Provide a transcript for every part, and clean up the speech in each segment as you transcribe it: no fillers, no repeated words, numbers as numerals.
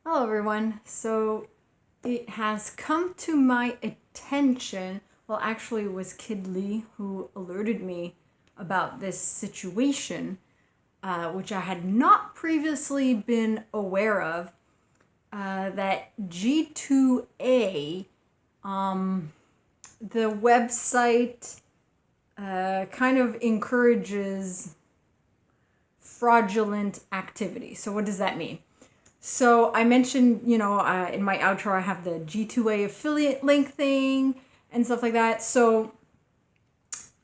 Hello everyone. So it has come to my attention, well actually it was Kid Lee who alerted me about this situation, which I had not previously been aware of, that G2A, the website kind of encourages fraudulent activity. So what does that mean? So I mentioned, in my outro, I have the G2A affiliate link thing and stuff like that. So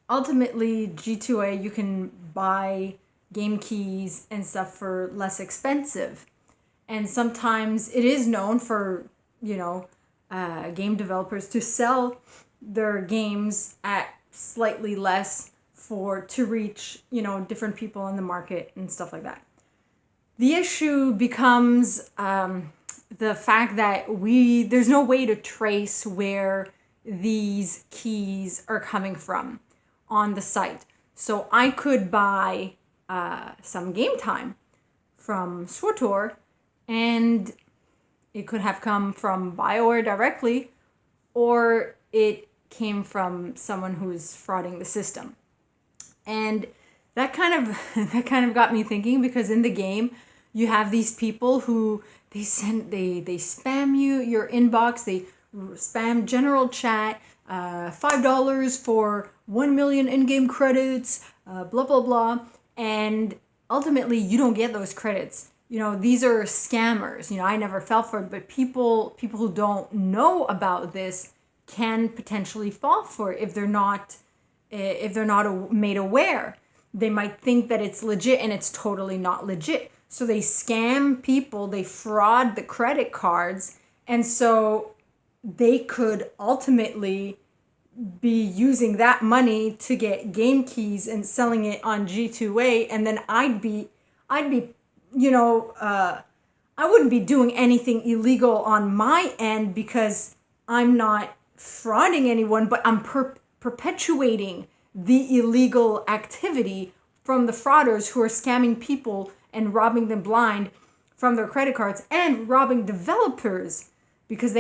ultimately, G2A, you can buy game keys and stuff for less expensive. And sometimes it is known for, game developers to sell their games at slightly less to reach, different people in the market and stuff like that. The issue becomes the fact that there's no way to trace where these keys are coming from on the site. So I could buy some game time from SWTOR, and it could have come from BioWare directly, or it came from someone who's frauding the system. And that kind of got me thinking, because in the game you have these people who they spam your inbox, they spam general chat, $5 for 1 million in-game credits, blah blah blah, and ultimately you don't get those credits. These are scammers. I never fell for it, but people who don't know about this can potentially fall for it if they're not made aware. They might think that it's legit, and it's totally not legit. So they scam people, they fraud the credit cards, and so they could ultimately be using that money to get game keys and selling it on G2A, and then I wouldn't be doing anything illegal on my end, because I'm not frauding anyone, but I'm perpetuating the illegal activity from the frauders who are scamming people and robbing them blind from their credit cards, and robbing developers, because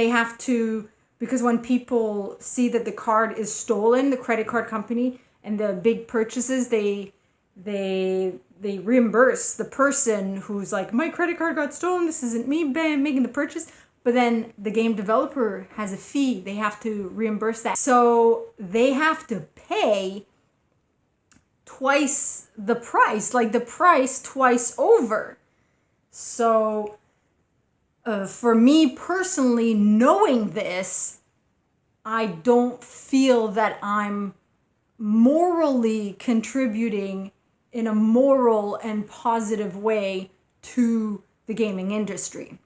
when people see that the card is stolen, the credit card company and the big purchases, they reimburse the person who's like, my credit card got stolen, this isn't me making the purchase. But then the game developer has a fee, they have to reimburse that. So they have to pay twice the price, like the price twice over. So for me personally, knowing this, I don't feel that I'm morally contributing in a moral and positive way to the gaming industry.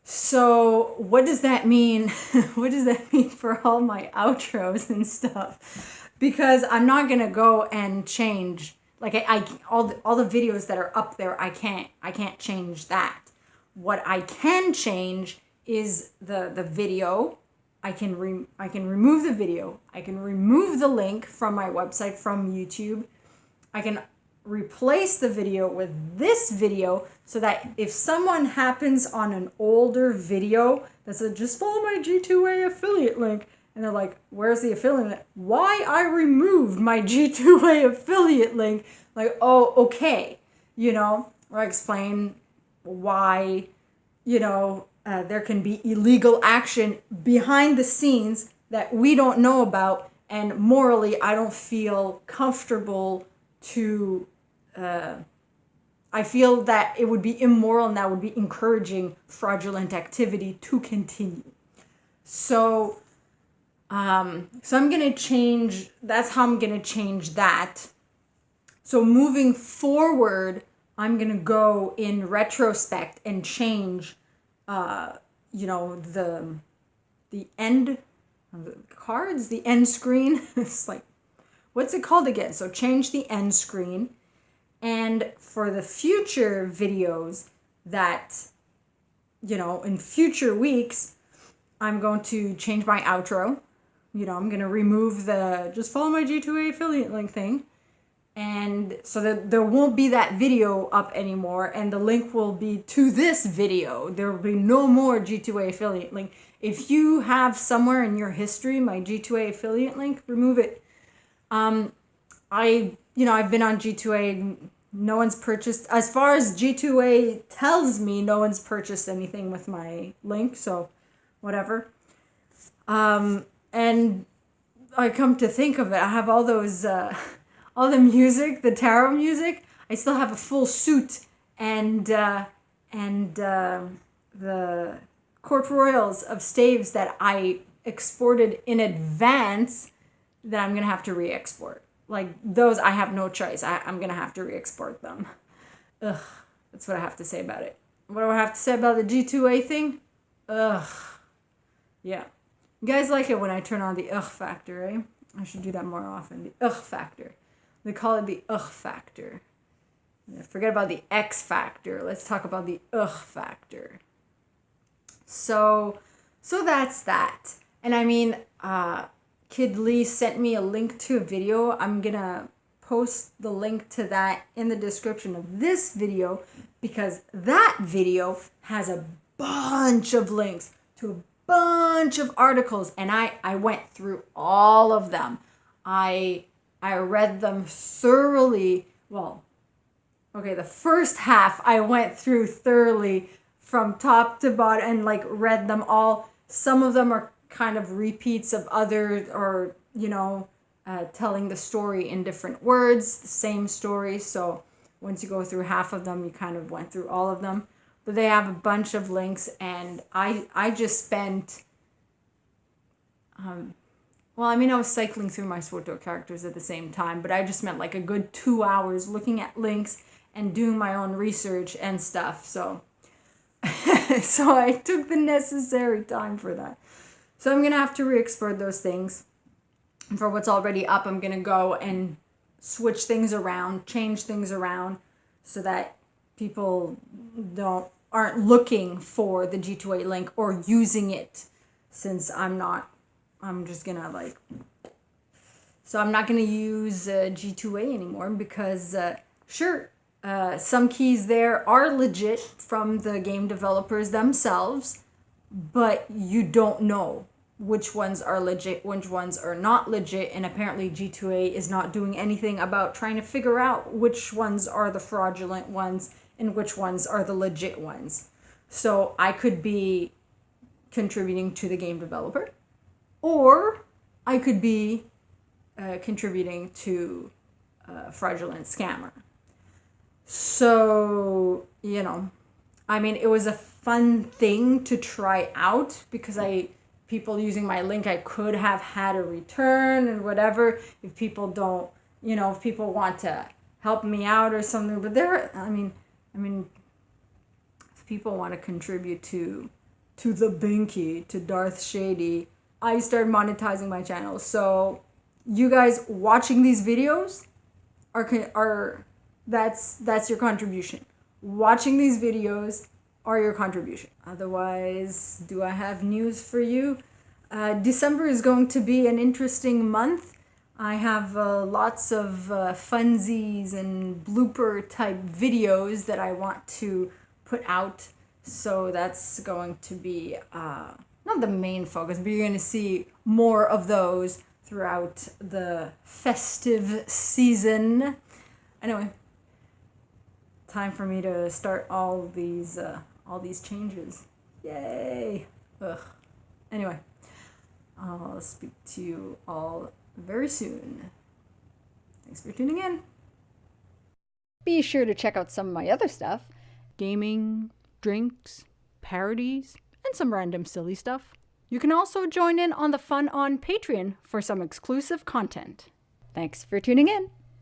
So what does that mean? What does that mean for all my outros and stuff? Because I'm not gonna go and change, like all the videos that are up there. I can't change that. What I can change is the video. I can remove the video. I can remove the link from my website, from YouTube. I can replace the video with this video, so that if someone happens on an older video that said, just follow my G2A affiliate link, and they're like, where's the affiliate link? Why I removed my G2A affiliate link? Like, oh, okay. Or I explain why, there can be illegal action behind the scenes that we don't know about, and morally I don't feel comfortable to I feel that it would be immoral, and that would be encouraging fraudulent activity to continue. So I'm gonna change. That's how I'm gonna change that. So moving forward, I'm gonna go in retrospect and change, the end of the cards, the end screen. It's like, what's it called again? So change the end screen. And for the future videos that, in future weeks, I'm going to change my outro. I'm going to remove the just follow my G2A affiliate link thing. And so that there won't be that video up anymore, and the link will be to this video. There will be no more G2A affiliate link. If you have somewhere in your history my G2A affiliate link, remove it. I've been on G2A. No one's purchased, as far as G2A tells me, no one's purchased anything with my link, so whatever. And I come to think of it, I have all those, all the music, the tarot music. I still have a full suit and the court royals of staves that I exported in advance that I'm gonna have to re-export. Like those, I have no choice. I'm gonna have to re-export them. Ugh, that's what I have to say about it. What do I have to say about the G2A thing? Ugh, yeah. You guys like it when I turn on the ugh factor, eh? I should do that more often. The ugh factor. They call it the ugh factor. Forget about the X factor. Let's talk about the ugh factor. So that's that. And I mean, Kid Lee sent me a link to a video. I'm gonna post the link to that in the description of this video, because that video has a bunch of links to a bunch of articles, and I went through all of them. I read them thoroughly. Well, okay, the first half I went through thoroughly from top to bottom and like read them all. Some of them are kind of repeats of others, or telling the story in different words, the same story. So once you go through half of them, you kind of went through all of them. But they have a bunch of links, and I just spent I was cycling through my SWTOR characters at the same time, but I just spent like a good 2 hours looking at links and doing my own research and stuff. So so I took the necessary time for that. So I'm going to have to re-export those things. And for what's already up, I'm going to go and switch things around, change things around, so that people aren't looking for the G2A link or using it, since I'm just going to so I'm not going to use G2A anymore, because some keys there are legit from the game developers themselves, but you don't know which ones are legit, which ones are not legit, and apparently G2A is not doing anything about trying to figure out which ones are the fraudulent ones and which ones are the legit ones. So I could be contributing to the game developer, or I could be contributing to a fraudulent scammer. So, it was a fun thing to try out, because people using my link, I could have had a return and whatever, if people don't, if people want to help me out or something. But if people want to contribute to the Binky, to DarthShadie, I started monetizing my channel. So you guys watching these videos that's your contribution. Watching these videos are your contribution. Otherwise, do I have news for you? December is going to be an interesting month. I have lots of funsies and blooper type videos that I want to put out. So that's going to be not the main focus, but you're going to see more of those throughout the festive season. Anyway, time for me to start all these changes. Yay! Ugh. Anyway, I'll speak to you all very soon. Thanks for tuning in. Be sure to check out some of my other stuff. Gaming, drinks, parodies, and some random silly stuff. You can also join in on the fun on Patreon for some exclusive content. Thanks for tuning in.